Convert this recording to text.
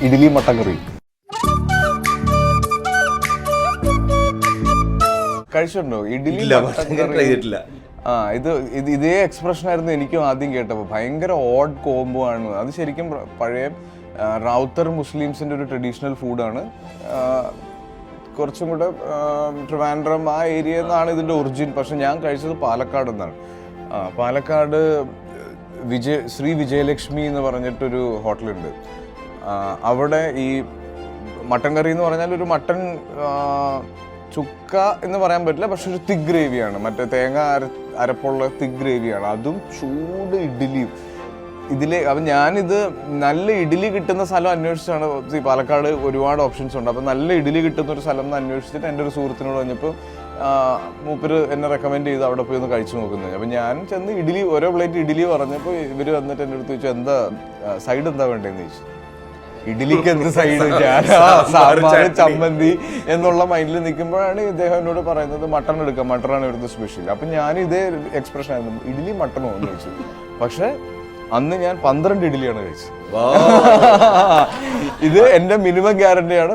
Idli mutton കറി കഴിച്ചിട്ടുണ്ടോ? Idli mutton കറി. ഇതേ expression ആയിരുന്നു എനിക്കും ആദ്യം കേട്ടപ്പോൾ. ഭയങ്കര ഓഡ് കോംബോ ആണ് അത്. ശരിക്കും പഴയ റൗത്തർ മുസ്ലിംസിന്റെ ഒരു ട്രഡീഷണൽ ഫുഡാണ്. കുറച്ചും കൂടെ ട്രിവാൻഡ്രം ആ ഏരിയയിൽ നിന്നാണ് ഇതിന്റെ ഒറിജിൻ. പക്ഷെ ഞാൻ കഴിച്ചത് പാലക്കാട് നിന്നാണ്. പാലക്കാട് ശ്രീ വിജയലക്ഷ്മി എന്ന് പറഞ്ഞിട്ടൊരു ഹോട്ടലുണ്ട്. അവിടെ ഈ മട്ടൻ കറി എന്ന് പറഞ്ഞാൽ ഒരു മട്ടൻ ചുക്ക എന്ന് പറയാൻ പറ്റില്ല, പക്ഷെ ഒരു തിക് ഗ്രേവിയാണ്. മറ്റേ തേങ്ങ അരപ്പുള്ള തിക് ഗ്രേവിയാണ്. അതും ചൂട് ഇഡ്ഡലിയും അപ്പം ഞാനിത് നല്ല ഇഡ്ഡലി കിട്ടുന്ന സ്ഥലം അന്വേഷിച്ചാണ്. പാലക്കാട് ഒരുപാട് ഓപ്ഷൻസ് ഉണ്ട്. അപ്പം നല്ല ഇഡ്ഡലി കിട്ടുന്ന ഒരു സ്ഥലം എന്ന് അന്വേഷിച്ചിട്ട് എൻ്റെ ഒരു സുഹൃത്തിനോട് പറഞ്ഞപ്പോൾ മൂപ്പര് എന്നെ റെക്കമെൻഡ് ചെയ്ത് അവിടെ പോയി ഒന്ന് കഴിച്ചു നോക്കുന്നത്. അപ്പം ഞാൻ ചെന്ന് ഇഡ്ഡലി ഓരോ പ്ലേറ്റ് ഇഡ്ഡലി പറഞ്ഞപ്പോൾ ഇവർ വന്നിട്ട് എൻ്റെ അടുത്ത് ചോദിച്ചു എന്താ സൈഡ് എന്താ വേണ്ടതെന്ന് ചോദിച്ചു. ഇഡ്ഡലിക്ക് എന്ത് സൈഡ്? ഞാൻ സാമ്പാർ ചമ്മന്തി എന്നുള്ള മൈൻഡിൽ നിൽക്കുമ്പോഴാണ് ഇദ്ദേഹം എന്നോട് പറയുന്നത് മട്ടൺ എടുക്കാം, മട്ടണാണ് ഇവിടുത്തെ സ്പെഷ്യൽ. അപ്പം ഞാൻ ഇതേ എക്സ്പ്രഷൻ ആയിരുന്നു, ഇഡ്ഡലി മട്ടണോ എന്ന് ചോദിച്ചു. പക്ഷെ അന്ന് ഞാൻ 12 ഇഡ്ഡലിയാണ് കഴിച്ചത്. ഇത് എൻ്റെ മിനിമം ഗ്യാരണ്ടിയാണ്.